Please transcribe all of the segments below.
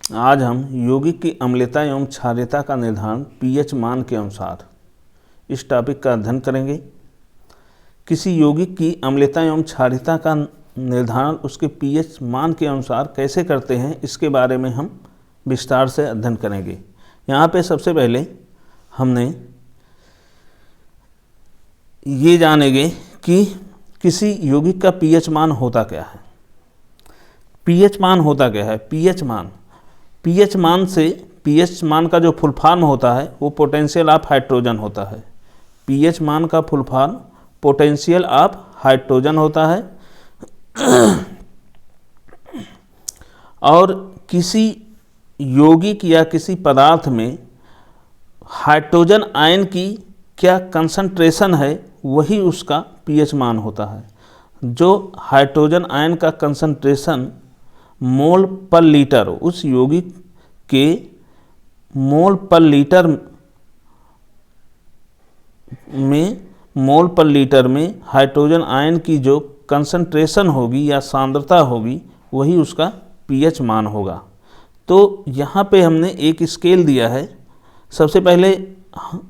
आज हम यौगिक की अम्लता एवं क्षारीयता का निर्धारण पीएच मान के अनुसार इस टॉपिक का अध्ययन करेंगे। किसी यौगिक की अम्लता एवं क्षारीयता का निर्धारण उसके पीएच मान के अनुसार कैसे करते हैं, इसके बारे में हम विस्तार से अध्ययन करेंगे। यहाँ पे सबसे पहले हमने ये जानेंगे कि किसी यौगिक का पीएच मान होता क्या है। पीएच मान होता क्या है? पीएच मान का जो फुल फॉर्म होता है वो पोटेंशियल ऑफ हाइड्रोजन होता है। पीएच मान का full form potential of hydrogen होता है। और किसी यौगिक या किसी पदार्थ में हाइड्रोजन आयन की क्या कंसंट्रेशन है, वही उसका पीएच मान होता है। जो हाइड्रोजन आयन का कंसंट्रेशन मोल पर लीटर, उस यौगिक के मोल पर लीटर में हाइड्रोजन आयन की जो कंसंट्रेशन होगी या सांद्रता होगी, वही उसका पीएच मान होगा। तो यहाँ पे हमने एक स्केल दिया है, सबसे पहले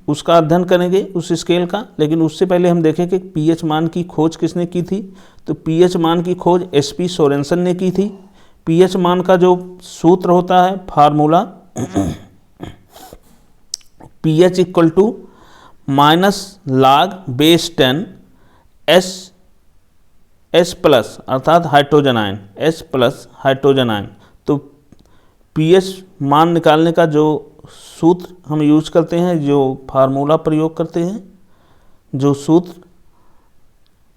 उसका अध्ययन करेंगे उस स्केल का। लेकिन उससे पहले हम देखें कि पीएच मान की खोज किसने की थी। तो पीएच मान की खोज एसपी सोरेनसन ने की थी। पीएच मान का जो सूत्र होता है, formula pH equal to -log(10) S plus अर्थात hydrogen ion, S plus hydrogen ion. तो पीएच मान निकालने का जो सूत्र हम यूज करते हैं, जो फार्मूला प्रयोग करते हैं, जो सूत्र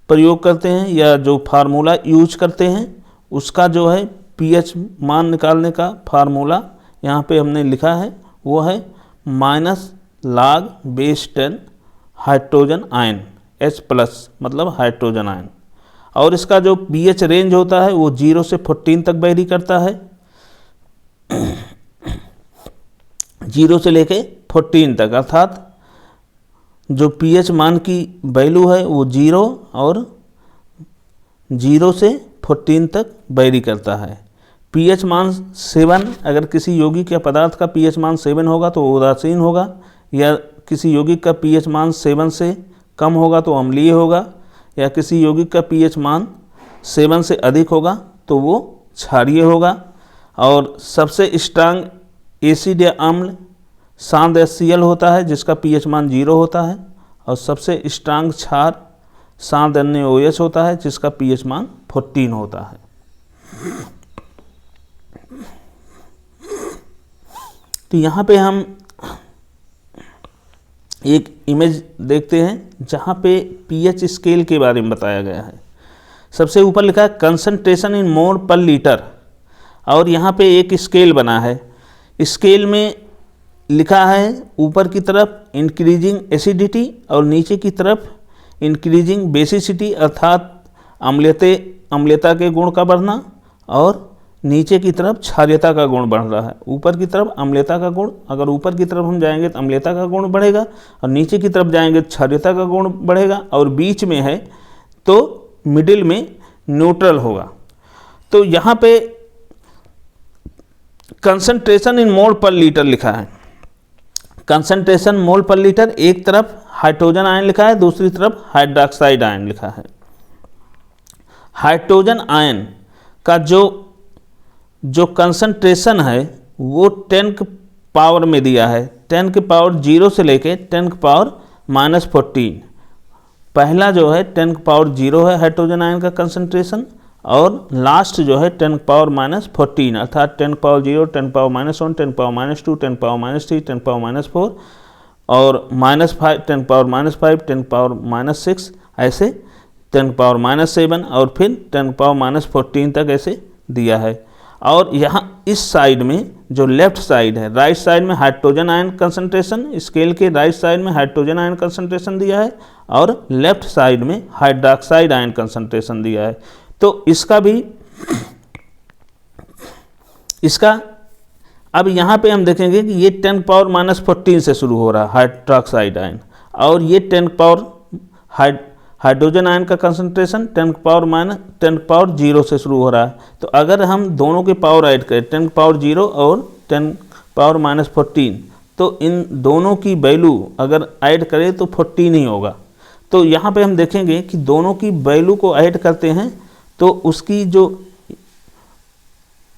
प्रयोग करते हैं या जो फार्मूला यूज करते हैं, उसका जो है पीएच मान निकालने का फार्मूला यहाँ पे हमने लिखा है, वो है -log(10) hydrogen ion, H plus मतलब हाइड्रोजन आयन। और इसका जो पीएच रेंज होता है वो 0 से 14 तक वेरी करता है, 0 से लेके 14 तक। अर्थात जो पीएच मान की वैल्यू है वो 0 और 0 से 14 तक वेरी करता है। पीएच मान 7, अगर किसी यौगिक या पदार्थ का पीएच मान 7 होगा तो उदासीन होगा, या किसी यौगिक का पीएच मान 7 से कम होगा तो अम्लीय होगा, या किसी यौगिक का पीएच मान 7 से अधिक होगा तो वो क्षारीय होगा। और सबसे स्ट्रांग एसिड या अम्ल सांद HCl होता है, जिसका पीएच मान 0 होता है। और सबसे स्ट्रांग क्षार सांद NaOH होता है, जिसका पीएच मान 14 होता है। तो यहाँ पे हम एक इमेज देखते हैं जहाँ पे पीएच स्केल के बारे में बताया गया है। सबसे ऊपर लिखा है कंसंट्रेशन इन मोल पर लीटर, और यहाँ पे एक स्केल बना है। स्केल में लिखा है ऊपर की तरफ इंक्रीजिंग एसिडिटी और नीचे की तरफ इंक्रीजिंग बेसिसिटी, अर्थात अम्लता के गुण का बढ़ना, और नीचे की तरफ क्षारीयता का गुण बढ़ रहा है। ऊपर की तरफ अम्लता का गुण, अगर ऊपर की तरफ हम जाएंगे तो अम्लता का गुण बढ़ेगा, और नीचे की तरफ जाएंगे तो क्षारीयता का गुण बढ़ेगा, और बीच में है तो मिडिल में न्यूट्रल होगा। तो यहाँ पे कंसंट्रेशन इन मोल पर लीटर लिखा है। कंसंट्रेशन मोल पर लीटर, एक तरफ हाइड्रोजन आयन लिखा है, दूसरी तरफ हाइड्रोक्साइड आयन लिखा है। हाइड्रोजन आयन का जो कंसंट्रेशन है वो 10 की पावर में दिया है, 10 की पावर 0 से लेके 10 की पावर -14। पहला जो है 10 की पावर 0 है हाइड्रोजन आयन का कंसंट्रेशन, और लास्ट जो है 10 की पावर -14, अर्थात 10 की पावर 0, 10 की पावर -1, 10 की पावर -2, 10 की पावर -3, 10 की पावर -4 और -5, 10 की पावर -5, 10 की पावर -6, ऐसे 10 की पावर -7 और फिर 10 की पावर -14 तक ऐसे दिया है। और यहाँ इस साइड में जो लेफ्ट साइड है, राइट साइड में हाइड्रोजन आयन कंसंट्रेशन, स्केल के राइट साइड में हाइड्रोजन आयन कंसंट्रेशन दिया है, और लेफ्ट साइड में हाइड्रोक्साइड आयन कंसंट्रेशन दिया है। तो इसका अब यहाँ पे हम देखेंगे कि ये 10 पावर -14 से शुरू हो रहा है हाइड्रोक्साइड आयन, और ये 10 पावर हाइड्रोजन आयन का कंसंट्रेशन 10⁻0 से शुरू हो रहा है। तो अगर हम दोनों के पावर ऐड करें 10⁻0 और 10⁻14, तो इन दोनों की वैल्यू अगर ऐड करें तो 14 ही होगा। तो यहाँ पे हम देखेंगे कि दोनों की वैल्यू को ऐड करते हैं तो उसकी जो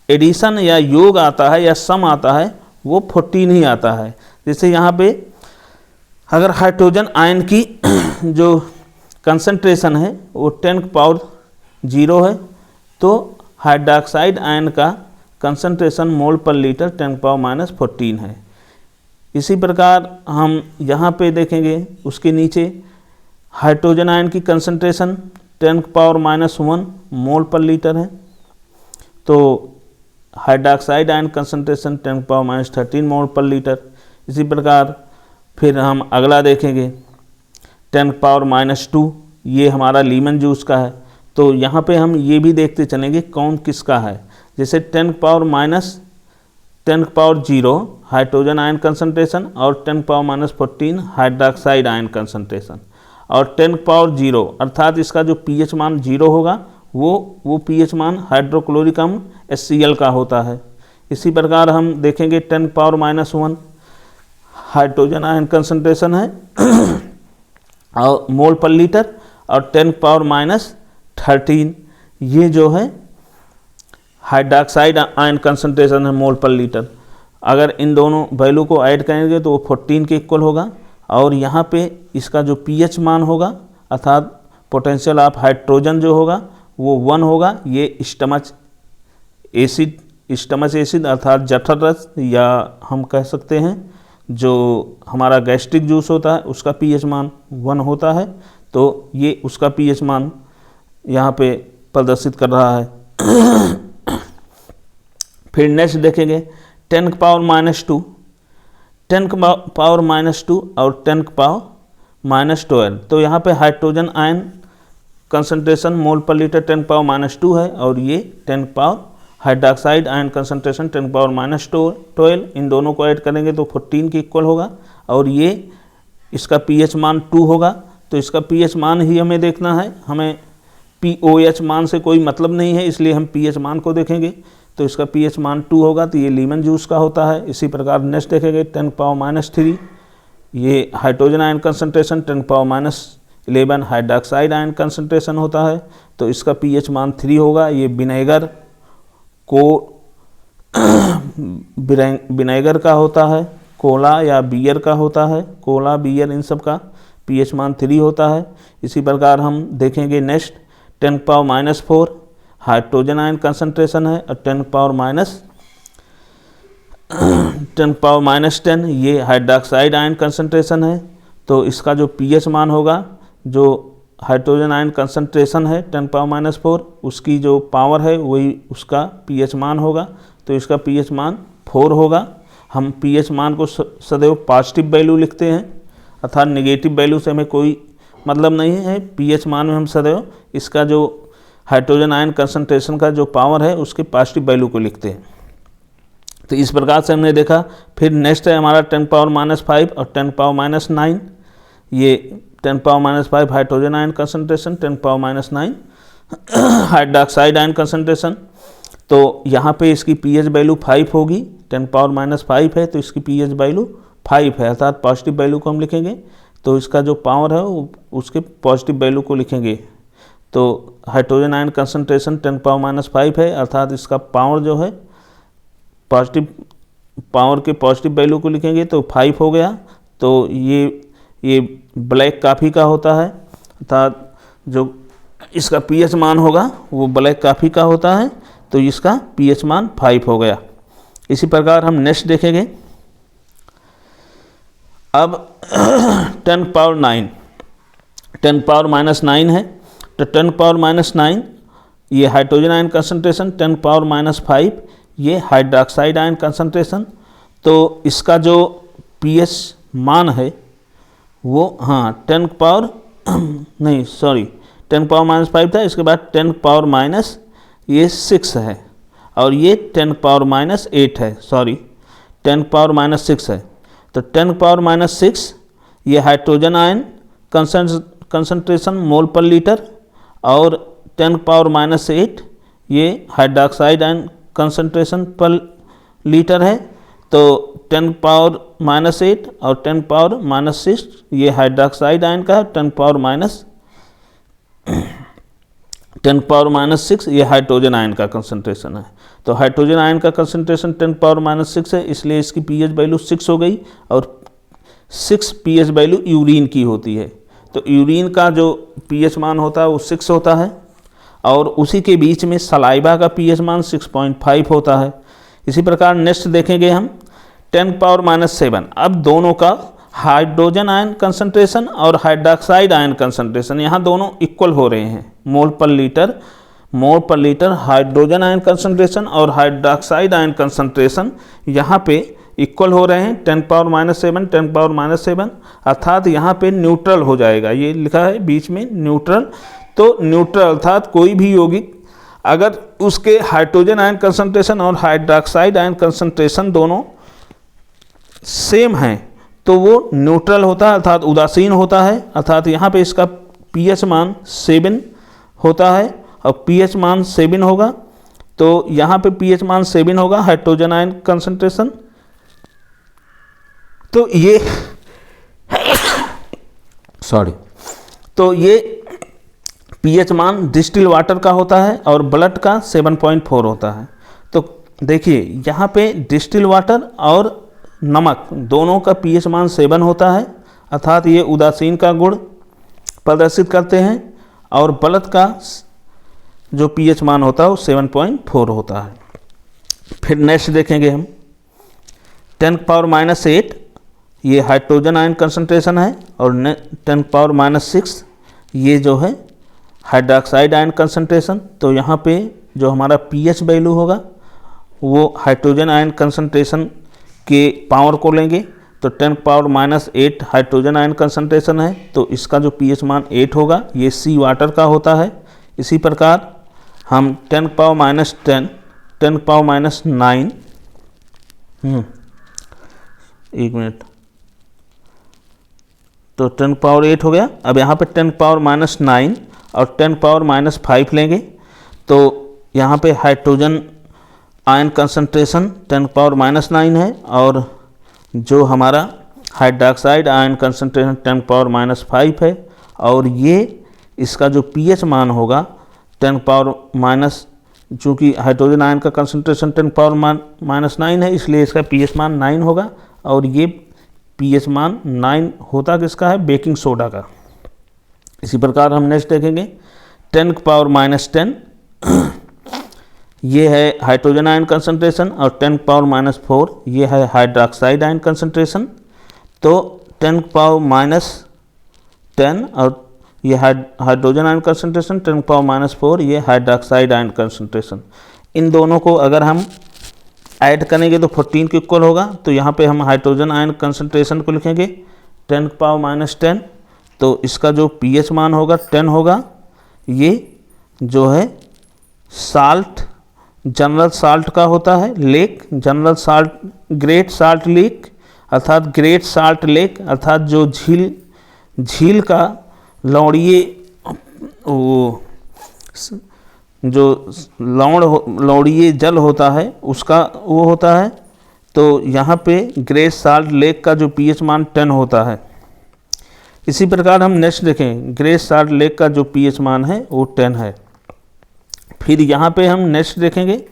एडिशन या योग आता है या सम आता है वो 14 ही आता है। जैसे यहाँ पे अगर हाइड्रोजन आयन की जो कंसंट्रेशन है वो 10⁻0 है, तो हाइड्रोक्साइड आयन का कंसंट्रेशन मोल पर लीटर 10⁻14 है। इसी प्रकार हम यहाँ पे देखेंगे उसके नीचे हाइड्रोजन आयन की कंसंट्रेशन 10⁻1 मोल पर लीटर है, तो हाइड्रोक्साइड आयन कंसंट्रेशन 10⁻13 मोल पर लीटर। इसी प्रकार फिर हम अगला देखेंगे 10⁻2, ये हमारा लीमन जूस का है। तो यहाँ पे हम ये भी देखते चलेंगे कौन किसका है। जैसे 10⁻0 हाइड्रोजन आयन कंसंट्रेशन और 10⁻14 हाइड्रोक्साइड आयन कंसंट्रेशन, और 10⁻0 अर्थात इसका जो pH मान 0 होगा वो pH मान हाइड्रोक्लोरिक अम्ल HCl का होता है। इसी प्रकार हम देखेंगे 10⁻1 हाइड्रोजन आयन कंसंट्रेशन है और मोल पर लीटर, और 10⁻13 ये जो है हाइड्रोक्साइड आयन कंसंट्रेशन है मोल पर लीटर। अगर इन दोनों वैल्यू को ऐड करेंगे तो वो 14 के इक्वल होगा, और यहाँ पे इसका जो pH मान होगा अर्थात पोटेंशियल ऑफ हाइड्रोजन जो होगा वो 1 होगा। ये स्टमच एसिड अर्थात जठर रस, या हम कह सकते हैं जो हमारा गैस्ट्रिक जूस होता है उसका pH मान 1 होता है। तो ये उसका pH मान यहाँ पे प्रदर्शित कर रहा है। फिर नेक्स्ट देखेंगे 10⁻2 और 10⁻12। तो यहाँ पे हाइड्रोजन आयन कंसंट्रेशन मोल पर लीटर 10⁻2 है, और ये 10 हाइड्रोक्साइड आयन कंसंट्रेशन 10⁻12। इन दोनों को ऐड करेंगे तो 14 के इक्वल होगा, और ये इसका pH मान 2 होगा। तो इसका pH मान ही हमें देखना है, हमें pOH मान से कोई मतलब नहीं है, इसलिए हम pH मान को देखेंगे। तो इसका pH मान 2 होगा, तो ये लीमन जूस का होता है। इसी प्रकार नेक्स्ट देखेंगे 10⁻3, ये hydrogen ion concentration 10⁻11 hydroxide ion concentration होता है। तो इसका pH मान 3 होगा। ये विनेगर का होता है, कोला या बियर का होता है, कोला बियर इन सब का pH मान 3 होता है। इसी प्रकार हम देखेंगे नेक्स्ट 10⁻4 हाइड्रोजन आयन कंसंट्रेशन है, और 10⁻10 ये हाइड्रोक्साइड आयन कंसंट्रेशन है। तो इसका जो pH मान होगा, जो हाइड्रोजन आयन कंसंट्रेशन है 10⁻4, उसकी जो पावर है वही उसका pH मान होगा। तो इसका pH मान 4 होगा। हम pH मान को सदैव पॉजिटिव वैल्यू लिखते हैं, अर्थात नेगेटिव वैल्यू से हमें कोई मतलब नहीं है। pH मान में हम सदैव इसका जो हाइड्रोजन आयन कंसंट्रेशन का जो पावर है उसके पॉजिटिव वैल्यू को लिखते हैं। तो इस प्रकार से हमने देखा। फिर नेक्स्ट है हमारा 10⁻5 और 10⁻9। ये 10⁻5 hydrogen ion concentration, 10⁻9 hydroxide ion concentration. तो यहाँ पे इसकी pH वैल्यू 5 होगी। 10⁻5 है तो इसकी pH वैल्यू 5 है, अर्थात पॉजिटिव वैल्यू को हम लिखेंगे। तो इसका जो पावर है वो उसके पॉजिटिव वैल्यू को लिखेंगे। तो हाइड्रोजन आयन कंसंट्रेशन 10⁻5 है, अर्थात इसका पावर जो है पॉजिटिव पावर के पॉजिटिव वैल्यू को लिखेंगे तो 5 हो गया। तो ये ब्लैक कॉफ़ी का होता है, अर्थात जो इसका pH मान होगा वो ब्लैक कॉफ़ी का होता है। तो इसका pH मान 5 हो गया। इसी प्रकार हम नेक्स्ट देखेंगे। अब 10⁻9 है। तो 10⁻9 ये हाइड्रोजन आयन कंसंट्रेशन, 10⁻5 ये हाइड्रोक्साइड आयन कंसंट्रेशन। तो इसका जो pH मान है वो 10⁻5 था, इसके बाद 10⁻6 है, और ये 10⁻8 है, 10⁻6 है। तो 10⁻6 ये हाइड्रोजन आयन कंसंट्रेशन मोल पर लीटर, और 10⁻⁸ ये हाइड्रोक्साइड आयन कंसंट्रेशन पर लीटर है। तो 10⁻⁸ और 10⁻⁶ ये हाइड्रोक्साइड आयन का है, 10⁻⁶ ये हाइड्रोजन आयन का कंसंट्रेशन है। तो हाइड्रोजन आयन का कंसंट्रेशन 10⁻⁶ है, इसलिए इसकी पीएच वैल्यू 6 हो गई, और 6 पीएच वैल्यू यूरिन की होती है। तो यूरिन का जो पीएच मान होता है वो 6 होता है, और उसी के बीच में सलाइवा का पीएच मान 6.5 होता है। इसी प्रकार नेक्स्ट देखेंगे हम 10⁻⁷। अब दोनों का हाइड्रोजन आयन कंसंट्रेशन और हाइड्रोक्साइड आयन कंसंट्रेशन यहाँ दोनों इक्वल हो रहे हैं। मोल पर लीटर हाइड्रोजन आयन कंसंट्रेशन और हाइड्रोक्साइड आयन कंसंट्रेशन यहाँ पे इक्वल हो रहे हैं, 10⁻⁷, अर्थात यहाँ पे न्यूट्रल हो जाएगा। ये लिखा है बीच में न्यूट्रल। तो न्यूट्रल अर्थात कोई भी यौगिक अगर उसके हाइड्रोजन आयन कंसंट्रेशन और हाइड्रोक्साइड आयन कंसंट्रेशन दोनों सेम हैं तो वो न्यूट्रल होता है, अर्थात उदासीन होता है। अर्थात यहाँ पे इसका पीएच मान 7 होता है, और पीएच मान 7 होगा, तो यहाँ पे पीएच मान 7 होगा हाइड्रोजन आयन कंसंट्रेशन। तो ये तो ये पीएच मान डिस्टिल वाटर का होता है और ब्लड का 7.4 होता है। तो देखिए यहाँ पे डिस्टिल वाटर और नमक दोनों का पीएच मान 7 होता है, अर्थात ये उदासीन का गुण प्रदर्शित करते हैं, और ब्लड का जो पीएच मान होता है वो 7.4 होता है। फिर नेक्स्ट देखेंगे हम 10⁻⁸ ये हाइड्रोजन आयन कंसंट्रेशन है, और 10⁻⁶ ये जो है हाइड्रोक्साइड आयन कंसंट्रेशन। तो यहाँ पे जो हमारा पीएच वैल्यू होगा वो हाइड्रोजन आयन कंसंट्रेशन के पावर को लेंगे। तो 10⁻⁸ हाइड्रोजन आयन कंसंट्रेशन है, तो इसका जो पीएच मान 8 होगा, ये सी वाटर का होता है। इसी प्रकार हम 10⁻⁻⁹ 10⁻⁹ एक मिनट, तो 10⁻8 हो गया। अब यहाँ पे 10⁻⁹ और 10⁻⁵ लेंगे, तो यहाँ पे हाइड्रोजन आयन कंसंट्रेशन 10⁻⁹ है, और जो हमारा हाइड्रोक्साइड आयन कंसंट्रेशन 10⁻⁵ है, और ये इसका जो पीएच मान होगा 10⁻⁻, चूँकि हाइड्रोजन आयन का कंसंट्रेशन 10⁻⁹ है, इसलिए इसका पीएच मान 9 होगा, और ये पीएच मान 9 होता किसका है, बेकिंग सोडा का। इसी प्रकार हम नेक्स्ट देखेंगे 10⁻⁻⁰ ये है हाइड्रोजन आयन कंसंट्रेशन, और 10⁻⁻⁴ ये है हाइड्रोक्साइड आयन कंसंट्रेशन। तो 10⁻⁻⁰ और ये हाइड्रोजन आयन कंसंट्रेशन, 10⁻⁻⁴ ये हाइड्रोक्साइड आयन कंसंट्रेशन। इन दोनों को अगर हम ऐड करेंगे तो 14 के इक्वल होगा। तो यहाँ पे हम हाइड्रोजन आयन कंसंट्रेशन को लिखेंगे 10⁻⁻⁰, तो इसका जो पीएच मान होगा 10 होगा। ये जो है साल्ट जनरल साल्ट का होता है, lake general salt, great salt lake अर्थात ग्रेट साल्ट लेक, अर्थात जो झील का लौड़िए वो जो लौड़िए जल होता है उसका वो होता है। तो यहाँ पे ग्रेट साल्ट लेक का जो पीएच मान 10 होता है। इसी प्रकार हम नेक्स्ट देखें, ग्रेट साल्ट लेक का जो पीएच मान है वो 10 है। फिर यहाँ पे हम नेक्स्ट देखेंगे,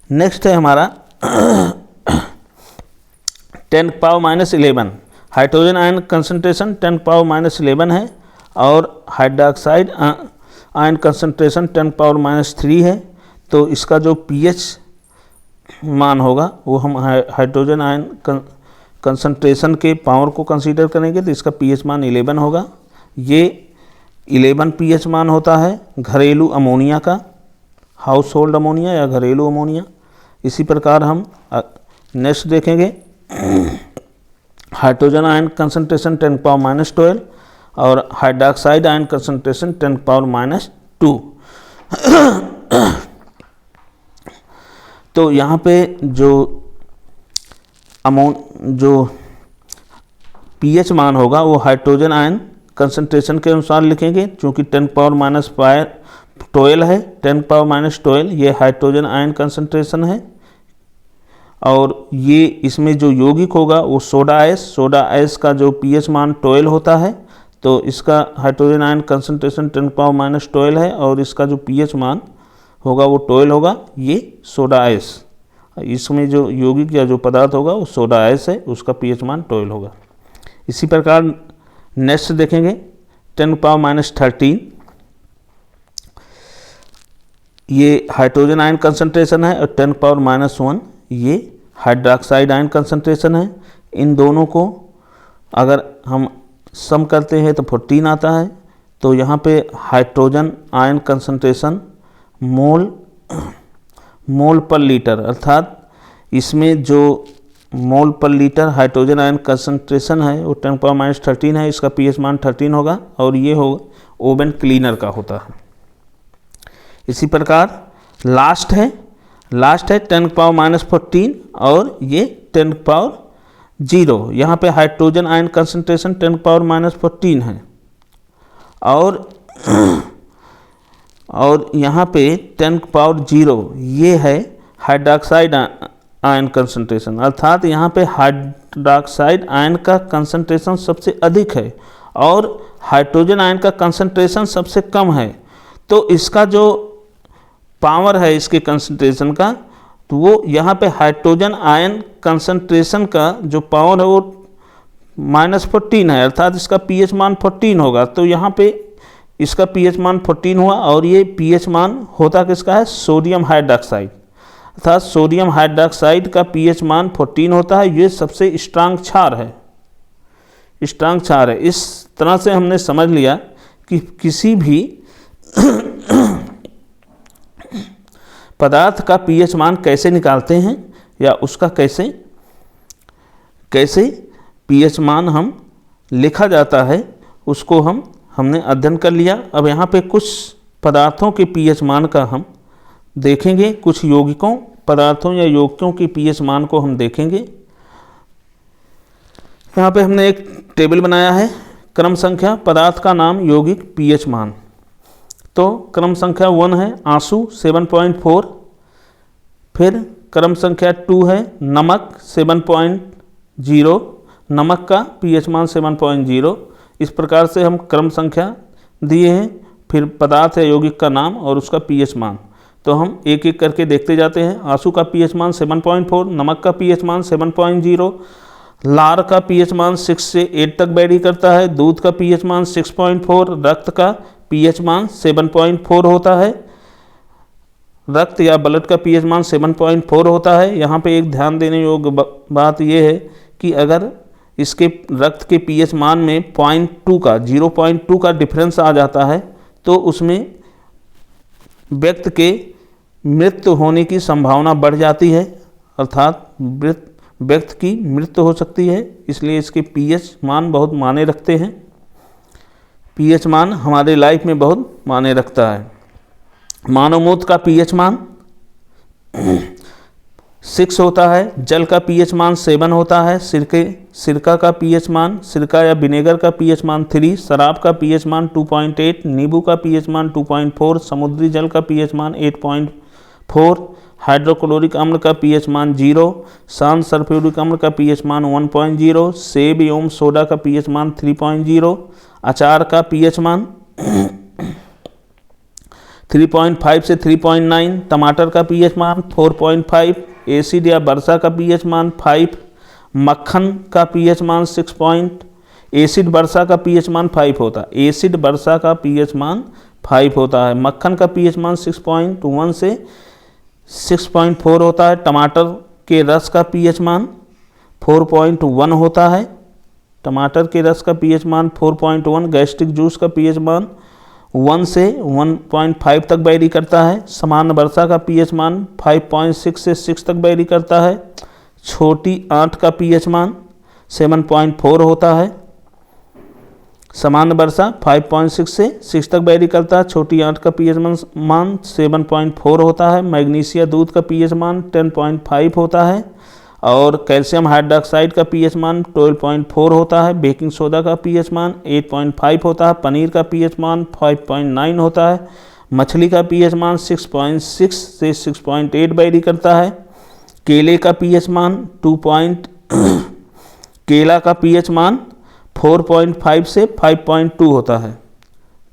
नेक्स्ट है हमारा 10⁻11 हाइड्रोजन आयन कंसंट्रेशन 10⁻11 है, और हाइड्रोक्साइड आयन कंसंट्रेशन 10⁻³ है। तो इसका जो पीएच मान होगा वो हम हाइड्रोजन आयन कंसंट्रेशन के पावर को कंसीडर करेंगे, तो इसका पीएच मान 11 होगा। ये 11 पीएच मान होता है घरेलू अमोनिया का, हाउस होल्ड अमोनिया या घरेलू अमोनिया। इसी प्रकार हम नेक्स्ट देखेंगे हाइड्रोजन आयन कंसंट्रेशन 10⁻12 और हाइड्रोक्साइड आयन कंसंट्रेशन 10⁻²। तो यहाँ पे जो पीएच मान होगा वो हाइड्रोजन आयन कंसंट्रेशन के अनुसार लिखेंगे, चूँकि 10⁻12 है, 10⁻12 ये हाइड्रोजन आयन कंसंट्रेशन है। और ये इसमें जो यौगिक होगा वो सोडा एस का जो pH मान 12 होता है, तो इसका हाइड्रोजन आयन कंसंट्रेशन 10⁻12 है और इसका जो pH मान होगा वो 12 होगा, ये सोडा एस। इसमें जो यौगिक या जो पदार्थ होगा वो सोडा एस है, उसका pH मान 12 होगा। इसी प्रकार नेक्स्ट देखेंगे 10⁻13, ये हाइड्रोजन आयन कंसंट्रेशन है और 10⁻1 ये हाइड्रोक्साइड आयन कंसंट्रेशन है। इन दोनों को अगर हम सम करते हैं तो 14 आता है। तो यहाँ पे हाइड्रोजन आयन कंसंट्रेशन मोल पर लीटर, अर्थात इसमें जो मोल पर लीटर हाइड्रोजन आयन कंसंट्रेशन है वो 10⁻13 है, इसका pH मान 13 होगा और ये हो ओवन क्लीनर का होता है। इसी प्रकार लास्ट है 10⁻14 और ये 10⁻0। यहाँ पे हाइड्रोजन आयन कंसंट्रेशन 10⁻14 है और यहाँ पे 10⁻0 ये है हाइड्रोक्साइड आयन कंसंट्रेशन, अर्थात यहाँ पे हाइड्रोक्साइड आयन का कंसंट्रेशन सबसे अधिक है और हाइड्रोजन आयन का कंसंट्रेशन सबसे कम है। तो इसका जो पावर है इसके कंसंट्रेशन का, तो वो यहाँ पे हाइड्रोजन आयन कंसंट्रेशन का जो पावर है वो -14 है, अर्थात इसका pH मान 14 होगा। तो यहाँ पे इसका pH मान 14 हुआ और ये pH मान होता किसका है, सोडियम हाइड्रोक्साइड, अर्थात सोडियम हाइड्रोक्साइड का pH मान 14 होता है। ये सबसे स्ट्रांग क्षार है, इस तरह से हमने समझ लिया कि किसी भी पदार्थ का pH मान कैसे निकालते हैं या उसका कैसे pH मान हम लिखा जाता है, उसको हमने अध्ययन कर लिया। अब यहाँ पे कुछ पदार्थों के pH मान का हम देखेंगे, कुछ यौगिकों पदार्थों या यौगिकों के pH मान को हम देखेंगे। यहाँ पे हमने एक टेबल बनाया है, क्रम संख्या पदार्थ का नाम यौगिक pH मान। तो क्रम संख्या 1 है आंसू 7.4, फिर क्रम संख्या 2 है नमक 7.0, नमक का pH मान 7.0। इस प्रकार से हम क्रम संख्या दिए हैं, फिर पदार्थ है यौगिक का नाम और उसका pH मान। तो हम एक एक करके देखते जाते हैं। आंसू का pH मान 7.4, नमक का pH मान 7.0, लार का pH मान 6 से 8 तक वेरी करता है, दूध का pH मान 6.4, रक्त का pH मान 7.4 होता है, रक्त या ब्लड का pH मान 7.4 होता है। यहाँ पे एक ध्यान देने योग्य बात यह है कि अगर इसके रक्त के pH मान में 0.2 का डिफरेंस आ जाता है तो उसमें व्यक्ति के मृत्यु होने की संभावना बढ़ जाती है, अर्थात व्यक्ति की मृत्यु हो सकती है। इसलिए इसके pH मान बहुत मायने रखते हैं, pH मान हमारे लाइफ में बहुत मायने रखता है। मानव मूत्र का pH मान 6 होता है, जल का pH मान 7 होता है, सिरका का pH मान, सिरका या विनेगर का pH मान 3, शराब का pH मान 2.8, नींबू का pH मान 2.4, समुद्री जल का pH मान 8.4, हाइड्रोक्लोरिक अम्ल का pH मान 0, शांत सल्फ्यूरिक अम्ल का pH मान 1.0, सेब एवं सोडा का pH मान 3.0, अचार का pH मान 3.5 से 3.9, टमाटर का pH मान 4.5, एसिड या वर्षा का pH मान 5, मक्खन का pH मान 6 एसिड वर्षा का pH मान 5 होता है, एसिड वर्षा का pH मान 5 होता है, मक्खन का pH मान 6.1 से 6.4 होता है, टमाटर के रस का pH मान 4.1 होता है, टमाटर के रस का pH मान 4.1, गैस्ट्रिक जूस का pH मान 1 से 1.5 तक वेरी करता है, सामान्य वर्षा का pH मान 5.6 से 6 तक वेरी करता है, छोटी आंत का pH मान 7.4 होता है, सामान्य वर्षा 5.6 से 6 तक वेरी करता है, छोटी आंत का pH मान 7.4 होता है, मैग्नीशिया दूध का pH मान 10.5 होता है, और कैल्शियम हाइड्रोक्साइड का पीएच मान 12.4 होता है, बेकिंग सोडा का पीएच मान 8.5 होता है, पनीर का पीएच मान 5.9 होता है, मछली का पीएच मान 6.6 से 6.8 वेरी करता है, केले का पीएच मान केला का पीएच मान 4.5 से 5.2 होता है।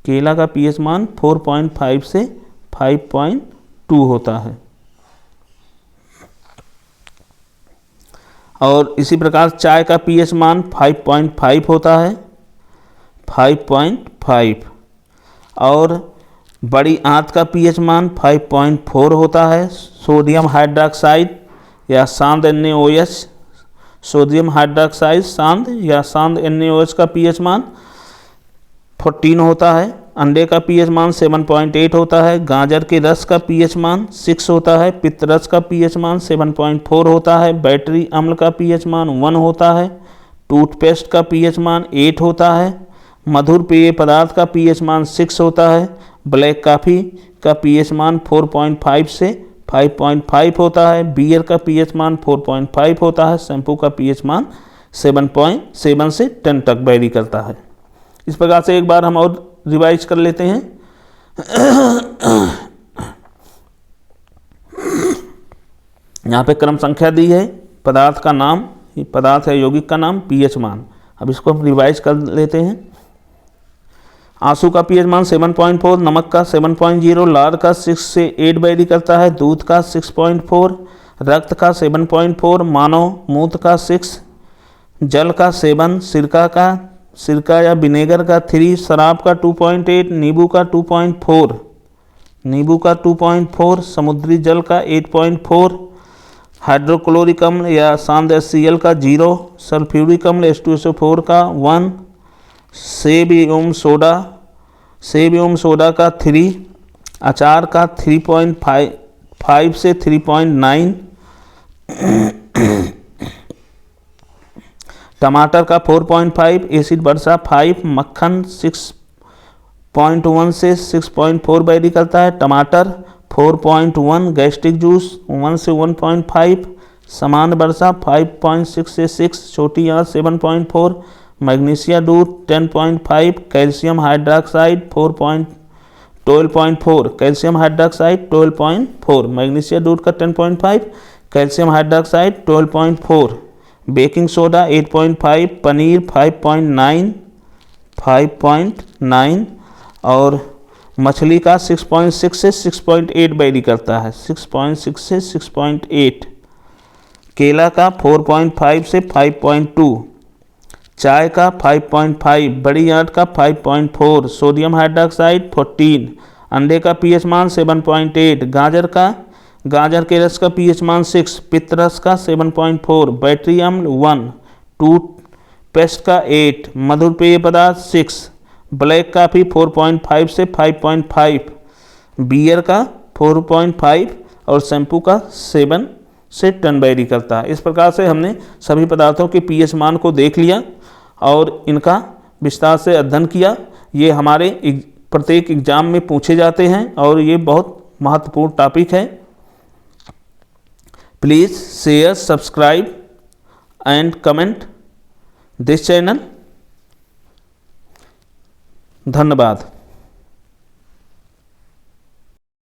केला का पीएच मान 4.5 से 5.2 होता है। और इसी प्रकार चाय का पीएच मान 5.5 होता है, 5.5। और बड़ी आंत का पीएच मान 5.4 होता है। सोडियम हाइड्रोक्साइड या सांद NaOH, सोडियम हाइड्रोक्साइड सांद या सांद NaOH का पीएच मान 14 होता है। अंडे का पीएच मान 7.8 होता है। गाजर के रस का पीएच मान 6 होता है। पित्तरस का पीएच मान 7.4 होता है। बैटरी अम्ल का पीएच मान 1 होता है। टूथपेस्ट का पीएच मान 8 होता है। मधुर पेय पदार्थ का पीएच मान 6 होता है। ब्लैक कॉफ़ी का पीएच मान 4.5 से 5.5 होता है। बियर का पीएच मान 4.5 होता है। शैम्पू का पीएच मान 7.7 से 10 तक वेरी करता है। इस प्रकार से एक बार हम और रिवाइज कर लेते हैं। यहाँ पे क्रम संख्या दी है, पदार्थ का नाम, पदार्थ है यौगिक का नाम, पीएच मान। अब इसको हम रिवाइज कर लेते हैं। आंसू का पीएच मान 7.4, नमक का 7.0, लार का 6 से 8 वेरी करता है, दूध का 6.4, रक्त का 7.4, मानव मूत्र का 6, जल का 7, सिरका या विनेगर का 3, शराब का 2.8, नींबू का 2.4, समुद्री जल का 8.4, हाइड्रोक्लोरिक अम्ल या सांद HCl का 0, सल्फ्यूरिक अम्ल H2SO4 का 1, सेब एवं सोडा का 3, अचार का 3.5 से 3.9, टमाटर का 4.5, एसिड वर्षा 5, मक्खन 6.1 से 6.4 वेरी करता है, टमाटर 4.1, गैस्ट्रिक जूस 1 से 1.5, समान वर्षा 5.6 से 6, छोटी आंच 7.4, मैग्नीशिया दूध 10.5, calcium hydroxide 12.4, calcium hydroxide 12.4, magnesia दूध का 10.5, calcium hydroxide 12.4, baking soda 8.5, paneer 5.9 और मछली का 6.6 से 6.8 वेरी करता है, 6.6 से 6.8, केला का 4.5 से 5.2, चाय का 5.5, बड़ी आंट का 5.4, सोडियम हाइड्रोक्साइड 14, अंडे का पीएच मान 7.8, गाजर के रस का पीएच मान 6, पित्तरस का 7.4, बैटरी अम्ल 1, टूथपेस्ट का 8, मधुर पेय पदार्थ 6, ब्लैक कॉफ़ी 4.5 से 5.5, बियर का 4.5 और शैम्पू का 7 से 10 वेरी करता है। इस प्रकार से हमने सभी पदार्थों के पीएच मान को देख लिया और इनका विस्तार से अध्ययन किया। ये हमारे प्रत्येक एग्जाम में पूछे जाते हैं और ये बहुत महत्वपूर्ण टॉपिक है। Please share, subscribe and comment this channel. धन्यवाद।